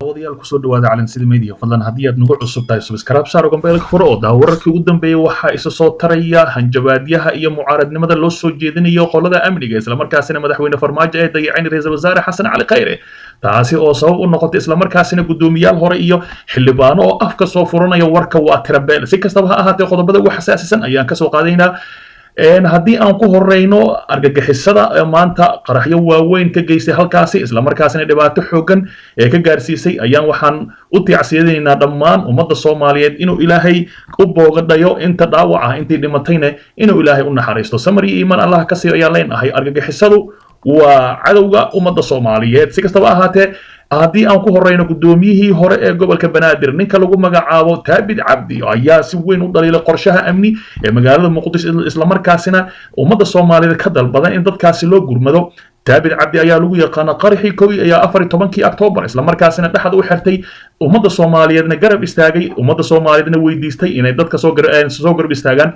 daawadayaal ku soo dhawaada Calansida Media fadlan haddii aad nagu cusub tahay subscribe saar oo gambeelka furo oo wararkii ugu dambeeyay waxa isa soo taraya hanjabaadyaha iyo mucaaradnimada loo soo jeedinayo qolada amniga isla markaasina madaxweyne Farmaajo ee dayacay ra'iisul wasaare Xasan Cali Khayre taasi oo sabab u noqotay isla markaasina gudoomiyaal hore iyo xildhibaano oo afka soo furanaya warka waa tirabeel si kastaba ha ahaatee qodobada ugu xasaasisan ayaan ka soo qaadaynaa haddii aan ku horeyno argagixisada maanta qaraxyo waaweyn ka geystay halkaasi isla markaasina dhibaato xoogan ee ka gaarsiisay ayaan waxaan u tiicsiyadeenaa dhammaan ummadda Soomaaliyeed inuu Ilaahay u boogadhayo inta dhaawac ah intii dhimatayna inuu Ilaahay u naxariisto samir iyo iimaan Allah ka siiyo ayaan leenahay argagixisadu waa cadowga ummadda Soomaaliyeed si kastaba ahaatee haddii aan ku horeyno gudoomiyihii hore ee gobolka Banaadir ninka lagu magacaabo Taabid Cabdi ayaa si weyn u dhaliilay qorshaha amni ee magaalada Muqdisho isla markaasina ummadda Soomaaliyeed ka dalbadan in dadkaasi loo gurmado Taabid Cabdi ayaa lagu yaqaan qarxii koobi ayaa 14 Oktoobar isla markaasina dhaxad u xirtay ummadda Soomaaliyeedna garab istaagay ummadda Soomaaliyeedna weydiistay inay dadka soo garab istaagaan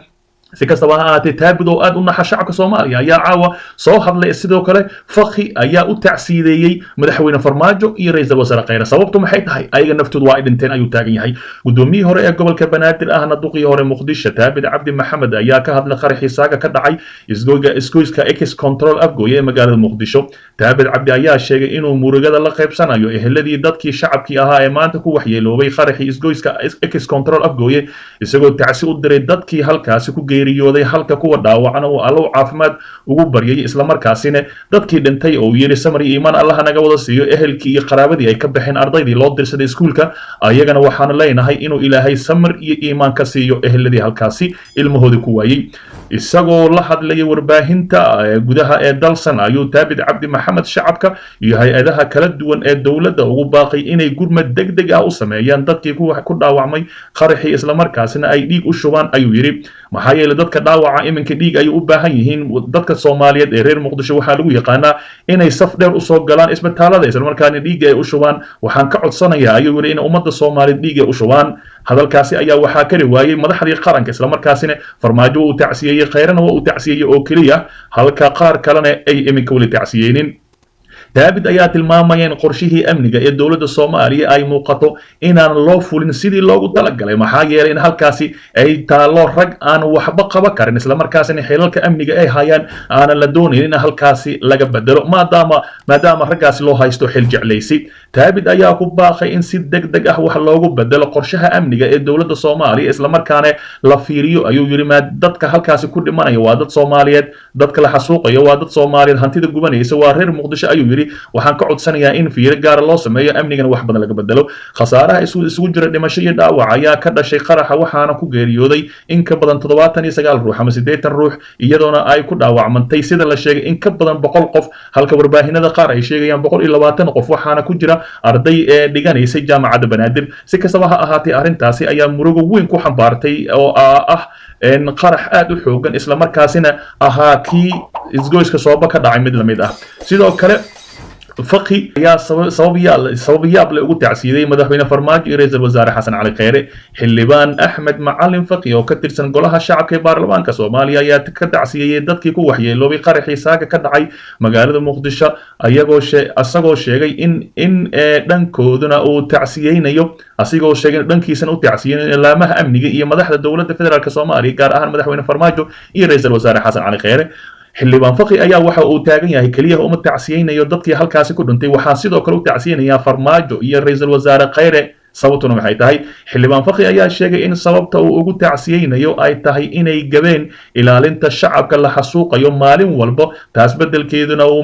si kastaba ha ahaatee Taabid oo aad u naxa shacabka Soomaaliya ayaa caawa soo hadlay sidoo kale Fakhi ayaa u tacsiideeyay madaxweyne Farmaajo iyo ra'iisul wasaare Khayre sababtu maxay tahay ayaga naftoodu waa dhinteen ayuu taagan yahay gudoomiyihii hore ee gobolka Banaadir ahna duqii hore Muqdisho Taabid Cabdi Maxamed ayaa ka hadlay qarxii saaga ka dhacay isgoyska X control afgooye ee magaalada Muqdisho Taabid Cabdi ayaa sheegay inuu murugada la qaybsanayo eheladii dadkii shacabkii ahaa ee maanta ku waxyeeloobay qarxii isgoyska X control afgooye isagoo tacsi u diray dadkii halkaasi ku geeriyooday halka kuwa dhaawacana oo Allow caafimaad ugu baryay isla markaasina dadkii dhintay oo yiri samir iyo iimaan Allah naga wada siiyo ehelkii iyo qaraabadii ay ka baxeen ardaydii loo dirsaday iskuulka ayagana waxaan leenahay inuu Ilaahay samir iyo iimaan ka siiyo eheladii halkaasi ilmahoodii ku waayay isagoo la hadlay warbaahinta gudaha ee dalsan ayuu Taabid Cabdi Maxamed shacabka iyo hay'adaha kala duwan ee dawladda ugu baaqay inay gurmad degdeg ah u sameeyaan dadkii ku dhaawacmay qarxii isla markaasina ay dhiig u shubaan ayuu yiri maxaa yeelay dadka dhaawaca iminka dhiig ay u baahan yihiin dadka Soomaaliyeed ee reer Muqdisho waxa lagu yaqaanaa inay saf dheer u soo galaan isbitaalada isla markaana dhiig ay u shubaan waxaan ka codsanayaa ayuu yiri in ummadda Soomaaliyeed dhiig ay u shubaan hadalkaasi ayaa waxaa kari waayay madaxdii qaranka isla markaasina Farmaajo uu tacsiyay Khayrana uu tacsiyay oo kaliya halka qaar kalena ay iminka wali tacsiyeenin David ayaa tilmaamay in qorshihii amniga ee dawladda Soomaaliya ay muuqato inaan loo fulin sidii loogu talagalay maxaa yeelay in halkaasi ay taalo rag aan waxba qaba karin isla markaasina xilalka amniga ay hayaan aan la doonayn in halkaasi laga bedelo maadaama raggaasi loo haysto xil jeclaysi David ayaa ku baaqay in si degdeg ah wax loogu bedelo qorshaha amniga ee dawladda Soomaaliya isla markaana la fiiriyo ayuu yiri dadka halkaasi ku dhimanaya waa dad Soomaaliyeed dadka la xasuuqayo waa dad Soomaaliyeed hantida gubanaysa waa reer Muqdisho ayuu yiri waxaan ka codsanayaa in fiiro gaar loo sameeyo amnigan wax badan laga bedelo khasaaraha isugu jira dhimasho iyo dhaawac ayaa ka dhashay qaraxa waxaana ku geeriyooday in ka badan 79 ruux ama 80 ruux iyadoona ay ku dhaawacmantay sida la sheegay in ka badan 100 qof halka warbaahinada qaar ay sheegayaan 120 qof waxaana ku jira arday ee dhiganaysay jaamacadda Banaadir si kastaba ha ahaatee arrintaasi ayaa murugo weyn ku xambaartay oo qarax aad u xoogan isla markaasina ahaa kii isgoyska sooba ka dhacay mid lamid ah sidoo kale Fakhi ayaa sabab yaab leh ugu tacsiiday madaxweyne Farmaajo iyo ra'iisul wasaare Xasan Cali Khayre xildhibaan Axmed Macalin Fakhi oo ka tirsan golaha shacabka ee baarlamaanka Soomaaliya ayaa ka tacsiiyay dadkii ku waxyeeloobay qarxii saaga ka dhacay magaalada Muqdisho asagoo sheegay in dhankooduna uu tacsiyeynayo asigoo sheegay dhankiisana u tacsiyeynayo laamaha amniga iyo madaxda dawladda federaalka Soomaaliya gaar ahaan madaxweyne Farmaajo iyo ra'iisul wasaare Xasan Cali Khayre xildhibaan Fakhi ayaa waxa uu taagan yahay kaliya uma tacsiyeynayo dadkii halkaasi ku dhintay waxaa sidoo kale u tacsiyeynayaa Farmaajo iyo ra'iisul wasaare Khayre sababtuna maxay tahay xildhibaan Fakhi ayaa sheegay in sababta uu ugu tacsiyeynayo ay tahay inay gabeen ilaalinta shacabka la xasuuqayo maalin walba taas bedelkeeduna uu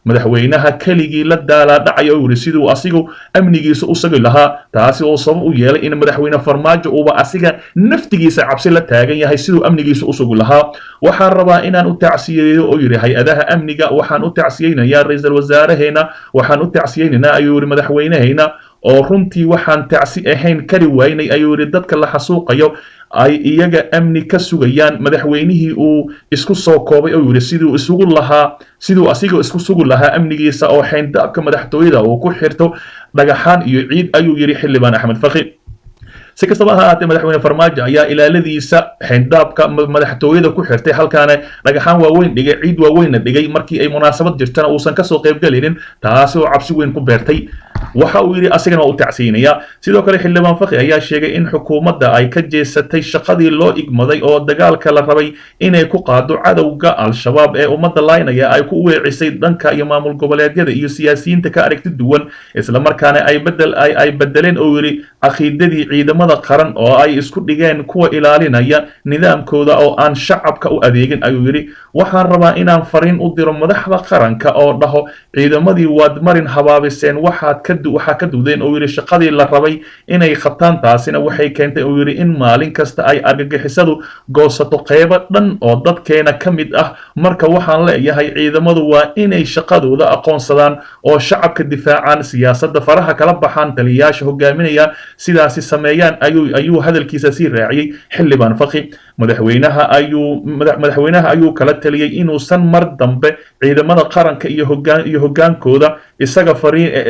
madaxweynaha kaligii la daala dhacay oo yiri sidoo asigu amnigiisa u sagi lahaa taasi oo sabab u yeelay in madaxweyne Farmaajo uu asiga naftigiisa cabsi la taagan yahay sidoo amnigiisa u sagi lahaa waxaan rabaa inaan u tacsiyeeyo oo yiri hay'adaha amniga waxaan u tacsiyeynayaa ra'iisul wasaareheena waxaan u tacsiyeynaynaa ayuu yiri madaxweynaheena oo runtii waxaan tacsi ahayn kari waynay ayuu yiri dadka la xasuuqayo ay iyaga amni ka sugayaan madaxweynihii uu isku soo koobay oo yiri sidoo asiga isku sugu lahaa amnigiisa oo xeyndaabka madaxtooyada oo ku xirto dhagaxaan iyo ciid ayuu yiri xildhibaan Axmed Fakhi si kastaba ha ahaatee madaxweyne Farmaajo ayaa ilaaladiisa xeyndaabka madaxtooyada ku xirtay halkaana dhagaxaan waaweyn dhigay ciid waaweyn dhigay markii ay munaasabad jirtana uusan ka soo qayb galin taasi oo cabsi weyn ku beertay waxa uu yidhi asigana waa u tacsiinaya. sidoo kale xildhibaan fakhi ayaa sheegay in xukuumadda ay ka jeesatay shaqadii loo igmaday oo dagaalka la rabay inay ku qaado cadowga al-shabaab ee ummadda laynaya ay ku weecisay dhanka iyo maamul goboleedyada iyo siyaasiyiinta ka aragti duwan islamarkaana ay bedeleen oo yidhi caqiidadii ciidamada qaran oo ay isku dhigeen kuwa ilaalinaya nidaamkooda oo aan shacabka u adeegin. ayuu yidhi waxaan rabaa inaan fariin u diro madaxda qaranka oo dhaho ciidamadii waad marin habaabiseen waxaa ka dudeen oo yidhi shaqadii la rabay inay qabtaan. taasina waxay keentay oo yidhi in maalin kasta ay argagixisadu goosato qeybo dhan oo dadkeena ka mid ah. marka waxaan leeyahay ciidamadu waa inay shaqadooda aqoonsadaan oo shacabka difaacaan, siyaasadda faraha kala baxaan, taliyayaasha hogaaminaya sidaasi sameeyaan ayuu hadalkiisa sii raaciyey xildhibaan fakhi. madaxweynaha ayuu kala taliyey inuusan mar dambe ciidamada qaranka iyo hogaankooda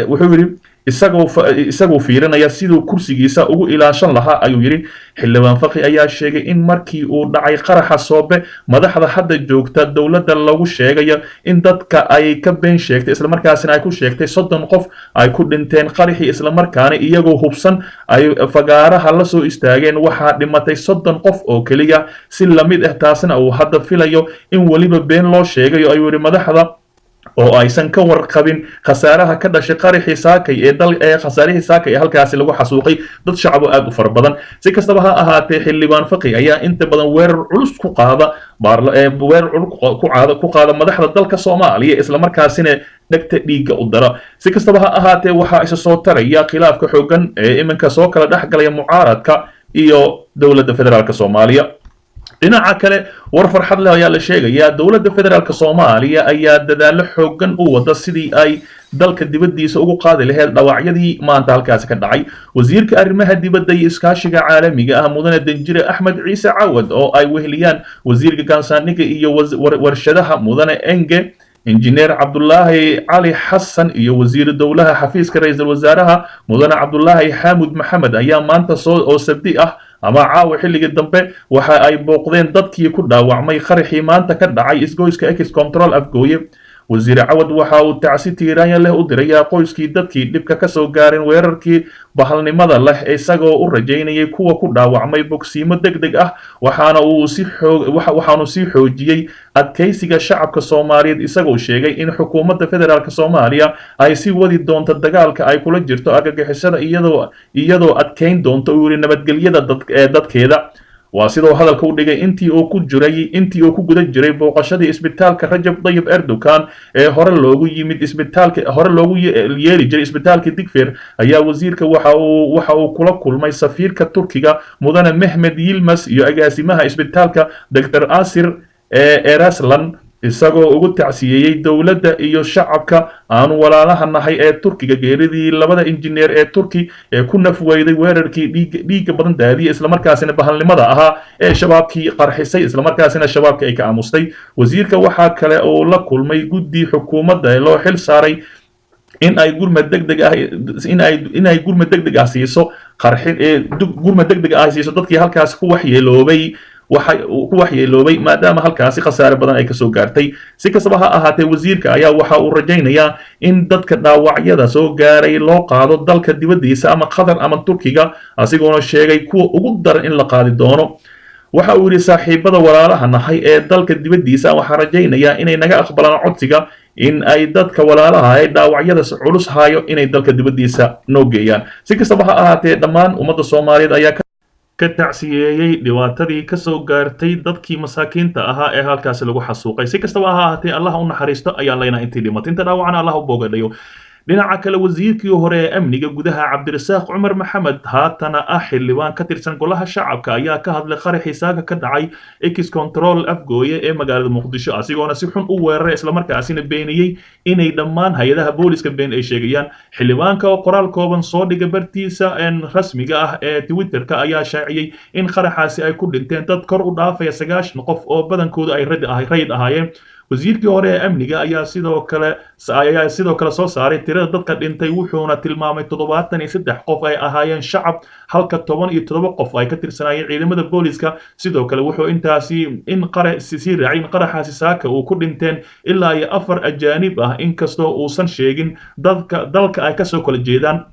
wuxuu yidhi isagoo fiirinaya siduu kursigiisa ugu ilaashan lahaa. ayuu yidhi xildhibaan fakhi ayaa sheegay in markii uu dhacay qaraxa soobe madaxda hadda joogta dowladda lagu sheegayo in dadka ay ka been sheegtay islamarkaasina ay ku sheegtay 30 qof ay ku dhinteen qaraxii islamarkaana iyagoo hubsan ay fagaaraha la soo istaageen waxaa dhimatay 30 qof oo keliya si lamid ah. taasina uu hadda filayo in weliba been loo sheegayo. ayuu yidhi madaxda oo aysan ka warqabin khasaaraha ka dhashay qaraxii saakay khasaarihii saakay halkaasi lagu xasuuqay dad shacab oo aad u fara badan. si kastaba ha ahaatee xildhibaan fakhi ayaa inta badan weerar culus ku qaada madaxda dalka Soomaaliya islamarkaasina dhegta dhiigga u dara. si kastaba ha ahaatee waxaa isa soo taraya khilaafka xooggan ee iminka soo kala dhexgalaya mucaaradka iyo dowladda federaalka Soomaaliya. dhinaca kale war farxad leh ayaa la sheegayaa dowladda federaalka Soomaaliya ayaa dadaalo xooggan u wada sidii ay dalka dibadiisa ugu qaadi lahayd dhawacyadii maanta halkaasi ka dhacay. wasiirka arrimaha dibadda iyo iskaashiga caalamiga ah mudane Danjire Axmed Ciise Cawad oo ay weheliyaan wasiirka gaashaandhigga iyo warshadaha mudane Enge injineer Cabdullaahi Cali Xasan iyo wasiir dowlaha xafiiska ra'iisul wasaaraha mudane Cabdullaahi Xaamud Maxamed ayaa maanta oo sabti ah ama caawa xilligii dambe waxa ay booqdeen dadkii ku dhaawacmay qaraxii maanta ka dhacay isgoyska Ex Control Afgooye. wasiir Cawad waxa uu tacsi tiiraanya leh u diray qoyskii dadkii dhibka ka soo gaareen weerarkii bahalnimada leh isagoo u rajaynayay kuwa ku dhaawacmay bogsiimo degdeg ah. waxaanu sii xoojiyey adkaysiga shacabka Soomaaliyeed isagoo sheegay in xukuumadda federaalka Soomaaliya ay sii wadi doonto dagaalka ay kula jirto argagixisada iyadoo adkeyn doonto u yiri nabadgelyada dadkeeda. waa sidoo hadalka u dhigay intii uu ku guda jiray booqashadii isbitaalka Rajab Tayyip Erdogan ee hore loogu yeeri jiray isbitaalka Digfeer ayaa wasiirka waxa uu kula kulmay safiirka Turkiga mudane Mehmet Yilmaz iyo agaasimaha isbitaalka Dr. Asir Eraslan isagoo ugu tacsiyeeyay dowladda iyo shacabka aanu walaalaha nahay ee Turkiga geeridii labada injineer ee Turki ee ku nafweyday weerarkii dhiigga badan daadiyay islamarkaasina bahalnimada ahaa ee shabaabkii qarxisay islamarkaasina shabaabka ay ka aamustay. wasiirka waxaa kale oo la kulmay guddi xukuumadda ee loo xil saaray in ay gurmad degdeg ah siiso dadkii halkaas ku waxyeeloobay maadaama halkaasi khasaare badan ay kasoo gaartay. si kastaba ha ahaatee wasiirka ayaa waxa uu rajaynayaa in dadka dhaawacyada soo gaaray loo qaado dalka dibadiisa ama Qatar ama Turkiga asigoona sheegay kuwa ugu daran in la qaadi doono. waxa uu yidhi saaxiibada walaalaha nahay ee dalka dibadiisa waxaa rajaynayaa inay naga aqbalaan codsiga in ay dadka walaalaha ee dhaawacyada culus hayo inay dalka dibadiisa noo geeyaan. si kastaba ha ahaatee dhammaan ummadda Soomaaliyeed ayaa ka tacsiyeeyay dhibaatadii ka soo gaartay dadkii masaakiinta ahaa ee halkaasi lagu xasuuqay. si kastaba ha ahaatee Allah u naxariisto ayaan leenahay intii dhimatay inta dhaawacna Allah u boogadhayo. dhinaca kale wasiirkii hore ee amniga gudaha Cabdirasaaq Cumar Maxamed haatana ah xildhibaan ka tirsan golaha shacabka ayaa ka hadlay qaraxii saaka ka dhacay Ex Control Afgooye ee magaalada Muqdisho asigoona si xun u weeraray islamarkaasina beeniyey inay dhammaan hay'adaha booliska been ay sheegayaan. xildhibaanka oo qoraal kooban soo dhigay bartiisa rasmiga ah ee Twitterka ayaa shaaciyey in qaraxaasi ay ku dhinteen dad kor u dhaafaya 90 qof oo badankoodu ay rayid ahaayeen. wasiirkii hore ee amniga ayaa sidoo kale soo saaray tirada dadka dhintay wuxuuna tilmaamay 73 qof ay ahaayeen shacab halka 17 qof ay ka tirsanaayeen ciidamada booliska sidoo kale wuxuu intaasi sii raacay in qaraxaasi saaka uu ku dhinteen ilaa iyo 4 ajaanib ah inkastoo uusan sheegin dalka ay kasoo kala jeedaan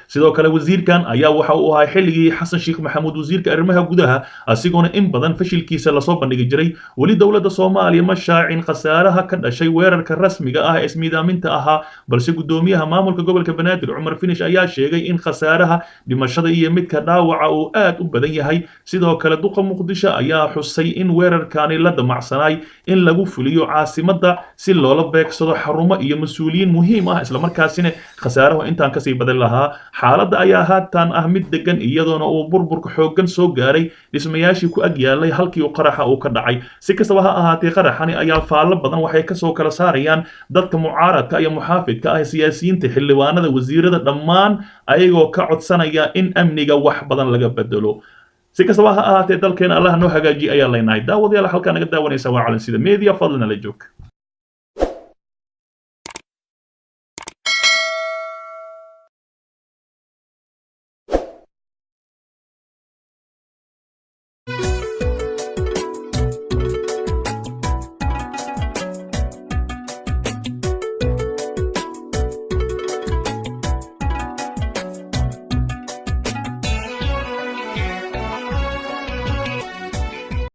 sidoo kale wasiirkan ayaa waxa uu ahaa xilligii xasan sheekh maxamuud wasiirka arrimaha gudaha asigoona in badan fashilkiisa lasoo bandhigi jiray weli dowladda Soomaaliya ma shaacin khasaaraha ka dhashay weerarka rasmiga ah ee ismiidaaminta ahaa balse gudoomiyaha maamulka gobolka Banaadir Cumar Finish ayaa sheegay in khasaaraha dhimashada iyo midka dhaawaca uu aad u badan yahay sidoo kale duqa Muqdisho ayaa xusay in weerarkani la damacsanay in lagu fuliyo caasimadda si loola beegsado xarumo iyo mas'uuliyiin muhiim ah isla markaasina khasaaraha intaan ka sii badan lahaa xaaladda ayaa haatan ah mid degan iyadoona uu burburka xooggan soo gaaray dhismayaashii ku ag yaalay halkii uu qaraxa uu ka dhacay si kastaba ha ahaatee qaraxani ayaa faallo badan waxay kasoo kala saarayaan dadka mucaaradka iyo muxaafidka ah siyaasiyiinta xildhibaanada wasiirada dhammaan ayagoo ka codsanaya in amniga wax badan laga bedelo si kastaba ha ahaatee dalkeena allah noo hagaajiyo ayaa leenahay daawadayaal halkaa naga daawanaysa waa Calansida Media fadlan la joog